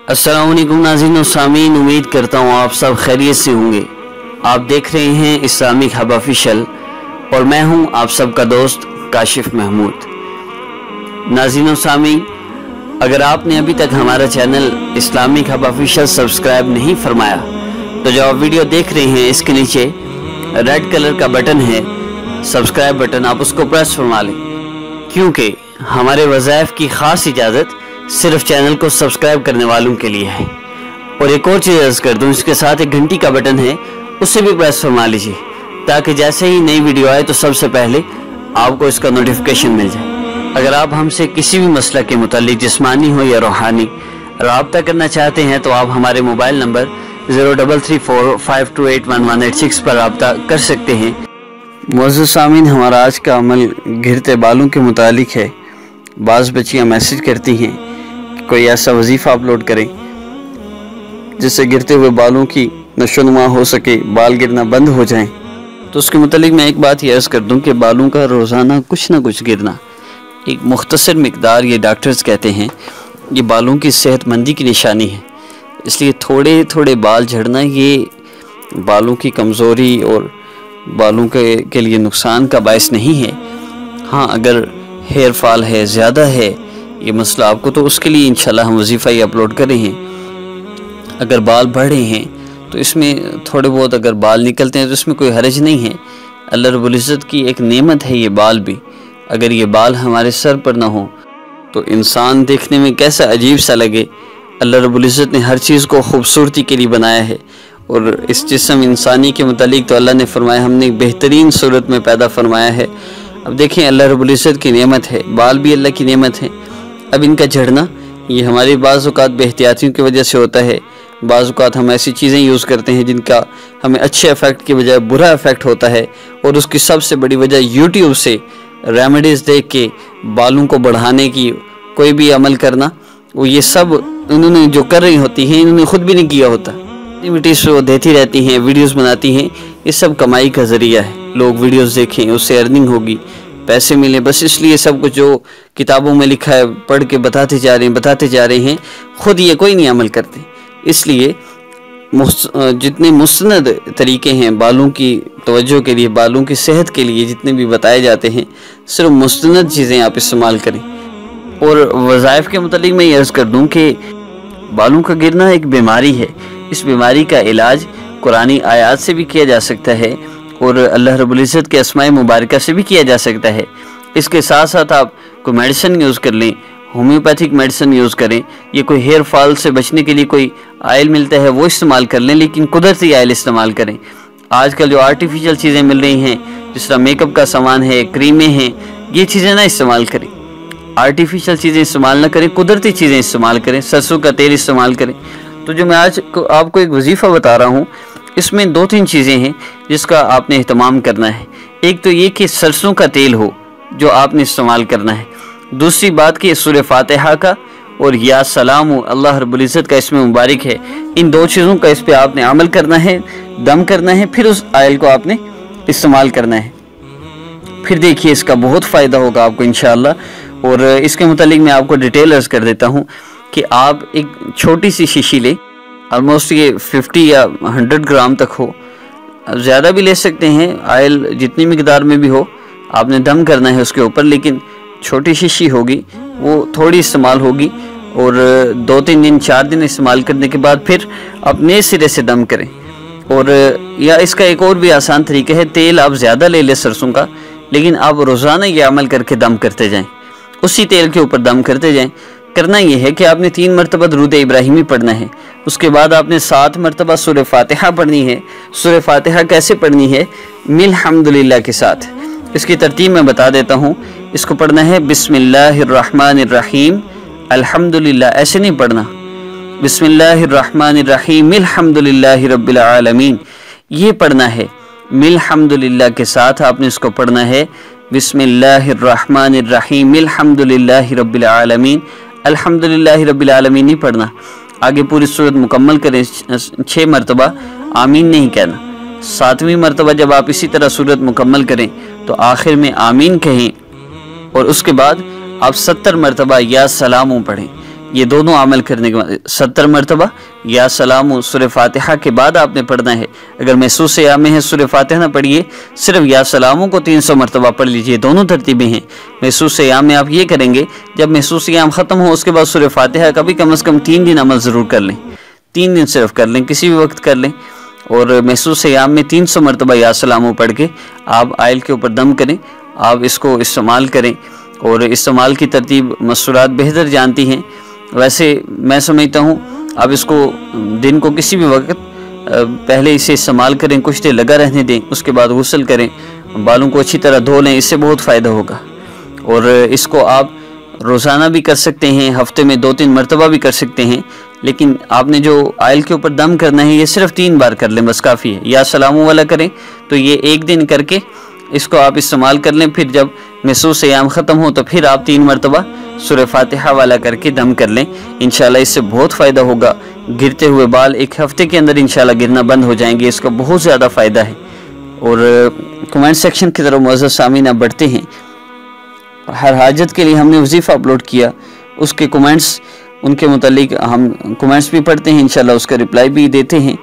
अस्सलाम वालेकुम नाज़रीन और सामीन, उम्मीद करता हूँ आप सब खैरियत से होंगे। आप देख रहे हैं इस्लामिक हब ऑफिशियल और मैं हूँ आप सबका दोस्त काशिफ महमूद। नाज़रीन और सामीन, अगर आपने अभी तक हमारा channel Islamic hub official subscribe नहीं फरमाया तो जो आप वीडियो देख रहे हैं इसके नीचे रेड कलर का बटन है सब्सक्राइब बटन, आप उसको प्रेस फरमा लें, क्योंकि हमारे वज़ाइफ की ख़ास इजाज़त सिर्फ चैनल को सब्सक्राइब करने वालों के लिए है। और एक और चीज़ अर्ज़ कर दूँ, इसके साथ एक घंटी का बटन है, उससे भी प्रेस फरमा लीजिए ताकि जैसे ही नई वीडियो आए तो सबसे पहले आपको इसका नोटिफिकेशन मिल जाए। अगर आप हमसे किसी भी मसला के मुतालिक जिस्मानी हो या रूहानी राब्ता करना चाहते हैं तो आप हमारे मोबाइल नंबर 0334528186 पर राब्ता कर सकते हैं। मुअज़्ज़ज़ सामीन, हमारा आज का अमल घिरते बालों के मुतालिक है। बाज़ बच्चियाँ मैसेज करती हैं कि कोई ऐसा वजीफ़ा अपलोड करें जिससे गिरते हुए बालों की नशोनुमा हो सके, बाल गिरना बंद हो जाएं। तो उसके मुतालिक मैं एक बात ये अर्ज़ कर दूं कि बालों का रोज़ाना कुछ ना कुछ गिरना एक मुख्तसर मिकदार, ये डॉक्टर्स कहते हैं, ये बालों की सेहतमंदी की निशानी है। इसलिए थोड़े थोड़े बाल झड़ना ये बालों की कमज़ोरी और बालों के लिए नुकसान का बायस नहीं है। हाँ, अगर हेयर फॉल है, ज़्यादा है ये मसला आपको, तो उसके लिए इंशाल्लाह हम वजीफ़ा ही अपलोड कर रहे हैं। अगर बाल बढ़ रहे हैं तो इसमें थोड़े बहुत अगर बाल निकलते हैं तो इसमें कोई हर्ज नहीं है। अल्लाह रब्बुल इज़्ज़त की एक नेमत है ये बाल भी। अगर ये बाल हमारे सर पर ना हो तो इंसान देखने में कैसा अजीब सा लगे। अल्लाह रब्बुल इज़्ज़त ने हर चीज़ को खूबसूरती के लिए बनाया है और इस जिस्म इंसानी के मुतालिक तो अल्लाह ने फरमाया हमने बेहतरीन सूरत में पैदा फरमाया है। अब देखें, अल्लाह रब्बुल इज़्ज़त की नेमत है, बाल भी अल्लाह की नेमत है। अब इनका झड़ना ये हमारी बाज़ औक़ात बेहतियातियों की वजह से होता है। बाज़ औक़ात हम ऐसी चीज़ें यूज़ करते हैं जिनका हमें अच्छे इफ़ेक्ट की बजाय बुरा इफ़ेक्ट होता है, और उसकी सबसे बड़ी वजह यूट्यूब से रेमेडीज़ देख के बालों को बढ़ाने की कोई भी अमल करना, वो ये सब उन्होंने जो कर रही होती हैं इन्होंने ख़ुद भी नहीं किया होता। एक्टिविटीज़ वो देती रहती हैं, वीडियोज़ बनाती हैं, ये सब कमाई का ज़रिया है। लोग वीडियोज़ देखें, उससे अर्निंग होगी, पैसे मिले, बस इसलिए सब कुछ जो किताबों में लिखा है पढ़ के बताते जा रहे हैं, ख़ुद ये कोई नहीं अमल करते। इसलिए जितने मुस्तनद तरीके हैं बालों की तवज्जो के लिए, बालों की सेहत के लिए जितने भी बताए जाते हैं, सिर्फ मुस्तनद चीज़ें आप इस्तेमाल करें। और वज़ाइफ के मुतालिक मैं ये अर्ज़ कर दूँ कि बालों का गिरना एक बीमारी है। इस बीमारी का इलाज कुरानी आयात से भी किया जा सकता है और अल्लाह रब्बुल इज़्ज़त के अस्माए मुबारका से भी किया जा सकता है। इसके साथ साथ आप कोई मेडिसिन यूज़ कर लें, होम्योपैथिक मेडिसिन यूज़ करें। ये कोई हेयर फॉल से बचने के लिए कोई आयल मिलता है वो इस्तेमाल कर लें, लेकिन कुदरती आयल इस्तेमाल करें। आजकल जो आर्टिफिशियल चीज़ें मिल रही हैं, जिस तरह मेकअप का सामान है, क्रीमें हैं, ये चीज़ें ना इस्तेमाल करें। आर्टिफिशियल चीज़ें इस्तेमाल ना करें, कुदरती चीज़ें इस्तेमाल करें, सरसों का तेल इस्तेमाल करें। तो जो मैं आज आपको एक वजीफ़ा बता रहा हूँ, इसमें 2-3 चीज़ें हैं जिसका आपने एहतमाम करना है। एक तो ये कि सरसों का तेल हो जो आपने इस्तेमाल करना है। दूसरी बात कि सूरह फातिहा का और या सलाम अल्लाह रब्बुल इज़्ज़त का इसमें मुबारक है, इन 2 चीज़ों का इस पर आपने अमल करना है, दम करना है, फिर उस आयल को आपने इस्तेमाल करना है। फिर देखिए इसका बहुत फ़ायदा होगा आपको इंशाअल्लाह। और इसके मुतालिक मैं आपको डिटेल अर्ज़ कर देता हूँ कि आप एक छोटी सी शीशी लें, ऑलमोस्ट ये 50 या 100 ग्राम तक हो, ज़्यादा भी ले सकते हैं, आयल जितनी मिकदार में भी हो, आपने दम करना है उसके ऊपर। लेकिन छोटी शीशी होगी वो थोड़ी इस्तेमाल होगी और 2-3 दिन 4 दिन इस्तेमाल करने के बाद फिर अपने सिरे से दम करें। और या इसका एक और भी आसान तरीका है, तेल आप ज़्यादा ले लें सरसों का, लेकिन आप रोज़ाना ये अमल करके दम करते जाएँ, उसी तेल के ऊपर दम करते जाएँ। करना यह है कि आपने 3 मरतबा दुरूद इब्राहिमी पढ़ना है, उसके बाद आपने 7 मरतबा सूरह फातिहा पढ़नी है। सूरह फातिहा कैसे पढ़नी है? मिल हम्दुलिल्लाह के साथ। इसकी तरतीब मैं बता देता हूँ। इसको पढ़ना है बिस्मिल्लाहिर्रहमानिर्रहीम अल्हम्दुलिल्लाह, ऐसे नहीं पढ़ना, बिस्मिल्लाहिर्रहमानिर्रहीम मिल हम्दुलिल्लाहि रब्बिल आलमीन, ये पढ़ना है। मिल हम्दुलिल्लाह के साथ आपने इसको पढ़ना है बिस्मिल्लाहिर्रहमानिर्रहीम मिल हम्दुलिल्लाहि रब्बिल आलमीन, अल्हम्दुलिल्लाहि रब्बिल आलमीन नहीं पढ़ना। आगे पूरी सूरत मुकम्मल करें 6 मरतबा, आमीन नहीं कहना। 7वीं मरतबा जब आप इसी तरह सूरत मुकम्मल करें तो आखिर में आमीन कहें और उसके बाद आप 70 मरतबा या सलाम पढ़ें। یہ دونوں عمل کرنے کے بعد 70 مرتبہ یا سلام سورہ فاتحہ کے بعد آپ نے پڑھنا ہے۔ اگر محسوس یا میں ہے سورہ فاتحہ نہ پڑھیے، صرف یا سلاموں کو 300 مرتبہ پڑھ لیجئے، دونوں ترتیبیں ہیں۔ محسوس یا میں آپ یہ کریں گے، جب محسوس یا ختم ہو اس کے بعد سورہ فاتحہ کا بھی کم از کم 3 دن عمل ضرور کر لیں، 3 دن صرف کر لیں، کسی بھی وقت کر لیں، اور محسوس یا میں 300 مرتبہ یا سلاموں پڑھ کے آپ آئل کے اوپر دم کریں، آپ اس کو استعمال کریں، اور استعمال کی ترتیب مستورات بہتر جانتی ہیں۔ ویسے میں سمجھتا ہوں آپ اس کو دن کو کسی بھی وقت پہلے اسے استعمال کریں، کچھ دیر لگا رہنے دیں، اس کے بعد غسل کریں، بالوں کو اچھی طرح دھو لیں، اس سے بہت فائدہ ہوگا۔ اور اس کو آپ روزانہ بھی کر سکتے ہیں، ہفتے میں 2-3 مرتبہ بھی کر سکتے ہیں، لیکن آپ نے جو آئل کے اوپر دم کرنا ہے یہ صرف 3 بار کر لیں، بس کافی ہے۔ یا سلاموں والا کریں تو یہ 1 دن کر کے اس کو آپ استعمال کر لیں، پھر جب محسوس ایام ختم ہو تو پھر آپ 3 مرتبہ سورہ فاتحہ والا کر کے دم کر لیں، انشاءاللہ اس سے بہت فائدہ ہوگا۔ گرتے ہوئے بال 1 ہفتے کے اندر انشاءاللہ گرنا بند ہو جائیں گے، اس کا بہت زیادہ فائدہ ہے۔ اور کمنٹ سیکشن کی طرف معزز سامعین آپ بڑھتے ہیں۔ ہر حاجت کے لیے ہم نے وظیفہ اپلوڈ کیا، اس کے کمنٹس، ان کے متعلق ہم کمنٹس بھی پڑھتے ہیں، انشاءاللہ اس کا رپلائی بھی دیتے ہیں۔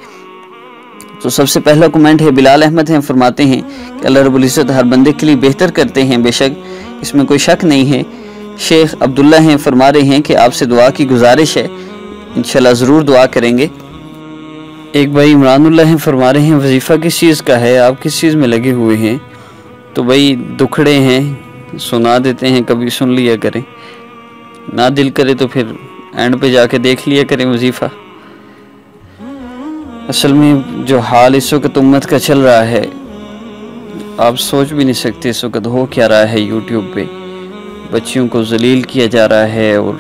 تو سب سے پہلا کمنٹ ہے بلال احمد ہیں، فرماتے ہیں کہ اللہ رب العزت ہر بندے کے لیے بہتر کرتے ہیں، بے شک اس میں کوئی شک نہیں ہے۔ شیخ عبداللہ ہیں، فرما رہے ہیں کہ آپ سے دعا کی گزارش ہے، انشاءاللہ ضرور دعا کریں گے۔ ایک بھائی عمران اللہ ہیں، فرما رہے ہیں وظیفہ کس چیز کا ہے، آپ کس چیز میں لگے ہوئے ہیں؟ تو بھائی دکھڑے ہیں، سنا دیتے ہیں، کبھی سن لیا کریں، نہ دل کرے تو پھر اینڈ پہ جا کے دیکھ لیا کریں وظیفہ۔ اصل میں جو حال اس وقت امت کا چل رہا ہے، آپ سوچ بھی نہیں سکتے اس وقت ہو کیا رہا ہے۔ یوٹیوب پہ بچیوں کو ذلیل کیا جا رہا ہے، اور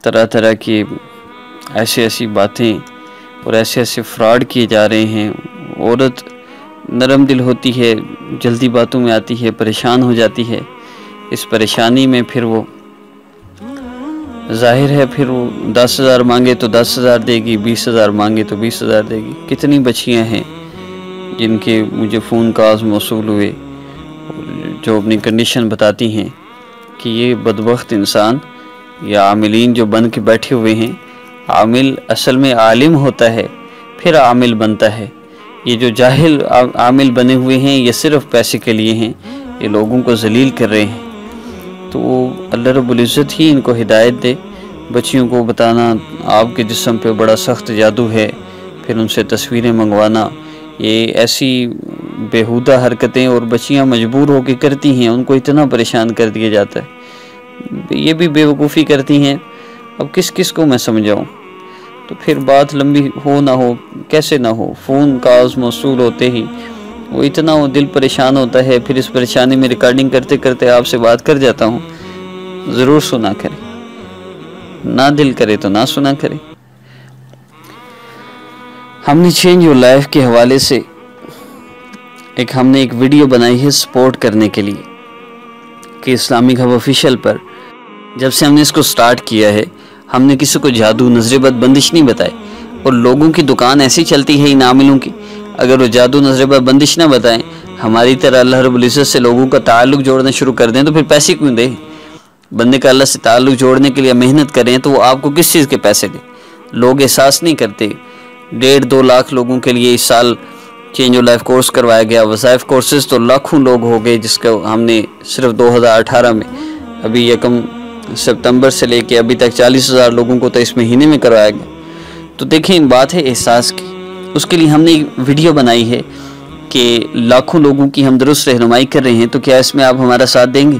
طرح طرح کی ایسی باتیں اور ایسے فراڈ کیے جا رہے ہیں۔ عورت نرم دل ہوتی ہے، جلدی باتوں میں آتی ہے، پریشان ہو جاتی ہے، اس پریشانی میں پھر وہ ظاہر ہے پھر وہ 10,000 مانگے تو 10,000 دے گی، 20,000 مانگے تو 20,000 دے گی۔ کتنی بچیاں ہیں جن کے مجھے فون کالز موصول ہوئے جو اپنی کنڈیشن بتاتی ہیں کہ یہ بدبخت انسان یا عاملین جو بن کے بیٹھے ہوئے ہیں، عامل اصل میں عالم ہوتا ہے پھر عامل بنتا ہے، یہ جو جاہل عامل بنے ہوئے ہیں یہ صرف پیسے کے لیے ہیں، یہ لوگوں کو ذلیل کر رہے ہیں۔ تو اللہ رب العزت ہی ان کو ہدایت دے۔ بچیوں کو بتانا آپ کے جسم پہ بڑا سخت جادو ہے، پھر ان سے تصویریں منگوانا، یہ ایسی بیہودہ حرکتیں اور بچیاں مجبور ہو کے کرتی ہیں، ان کو اتنا پریشان کر دیا جاتا ہے، یہ بھی بے وقوفی کرتی ہیں۔ اب کس کو میں سمجھاؤں؟ تو پھر بات لمبی ہو نہ ہو کیسے نہ ہو، فون کالز موصول ہوتے ہی وہ اتنا وہ دل پریشان ہوتا ہے، پھر اس پریشانی میں ریکارڈنگ کرتے کرتے آپ سے بات کر جاتا ہوں، ضرور سنا کریں، نہ دل کرے تو نہ سنا کریں۔ ہم نے چینج یور لائف کے حوالے سے ہم نے ایک ویڈیو بنائی ہے سپورٹ کرنے کے لیے کہ اسلامک ہب آفیشیل پر جب سے ہم نے اس کو سٹارٹ کیا ہے، ہم نے کسی کو جادو نظر بد بندش نہیں بتائے، اور لوگوں کی دکان ایسی چلتی ہے ان عاملوں کی، اگر وہ جادو نظر بد بندش نہ بتائیں، ہماری طرح اللہ رب العزت سے لوگوں کا تعلق جوڑنا شروع کر دیں تو پھر پیسے کیوں دیں؟ بندے کا اللہ سے تعلق جوڑنے کے لیے محنت کریں تو وہ آپ کو کس چیز کے پیسے دیں؟ لوگ احساس نہیں کرتے۔ 1.5-2 لاکھ لوگوں کے لیے اس سال چینج یور لائف کورس کروایا گیا، وظائف کورسز تو لاکھوں لوگ ہو گئے، جس کا ہم نے صرف 2018 میں ابھی 1 ستمبر سے لے کے ابھی تک 40,000 لوگوں کو تو اس مہینے میں کروایا گیا۔ تو دیکھیں بات ہے احساس کی، اس کے لیے ہم نے ایک ویڈیو بنائی ہے کہ لاکھوں لوگوں کی ہم درست رہنمائی کر رہے ہیں، تو کیا اس میں آپ ہمارا ساتھ دیں گے؟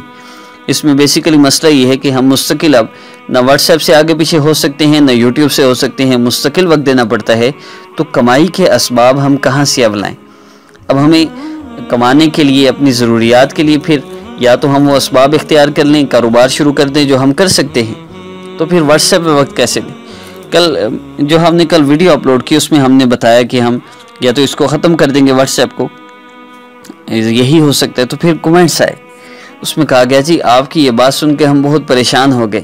اس میں بیسیکلی مسئلہ یہ ہے کہ ہم مستقل اب نہ واٹس ایپ سے آگے پیچھے ہو سکتے ہیں، نہ یوٹیوب سے ہو سکتے ہیں، مستقل وقت دینا پڑتا ہے، تو کمائی کے اسباب ہم کہاں سے اب لائیں؟ اب ہمیں کمانے کے لیے اپنی ضروریات کے لیے پھر یا تو ہم وہ اسباب اختیار کر لیں، کاروبار شروع کر دیں جو ہم کر سکتے ہیں، تو پھر واٹس ایپ پہ وقت کیسے دیں؟ ہم نے کل ویڈیو اپلوڈ کی، اس میں ہم نے بتایا کہ ہم یا تو اس کو ختم کر دیں گے واٹس ایپ کو، یہی ہو سکتا ہے۔ تو پھر کومنٹس آئے، اس میں کہا گیا جی آپ کی یہ بات سن کے ہم بہت پریشان ہو گئے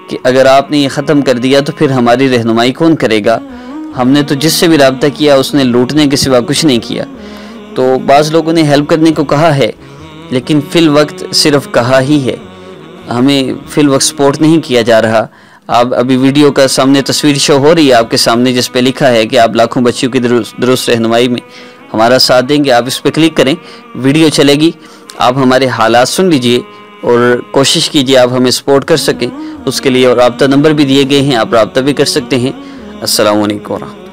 کہ اگر آپ نے یہ ختم کر دیا تو پھر ہماری رہنمائی کون کرے گا؟ ہم نے تو جس سے بھی رابطہ کیا اس نے لوٹنے کے سوا کچھ نہیں کیا۔ تو بعض لوگوں نے ہیلپ کرنے کو کہا ہے، لیکن فی الوقت صرف کہا ہی ہے، ہمیں فی الوقت سپورٹ نہیں کیا جا رہا۔ آپ ابھی ویڈیو کا سامنے تصویر شو ہو رہی ہے آپ کے سامنے، جس پہ لکھا ہے کہ آپ لاکھوں بچیوں کی درست رہنمائی میں ہمارا ساتھ دیں گے. آپ اس پہ کلک کریں، ویڈیو چلے گی، آپ ہمارے حالات سن لیجئے اور کوشش کیجئے آپ ہمیں سپورٹ کر سکیں. اس کے لیے رابطہ نمبر بھی دیے گئے ہیں، آپ رابطہ بھی کر سکتے ہیں. السلام علیکم ورحمۃ اللہ.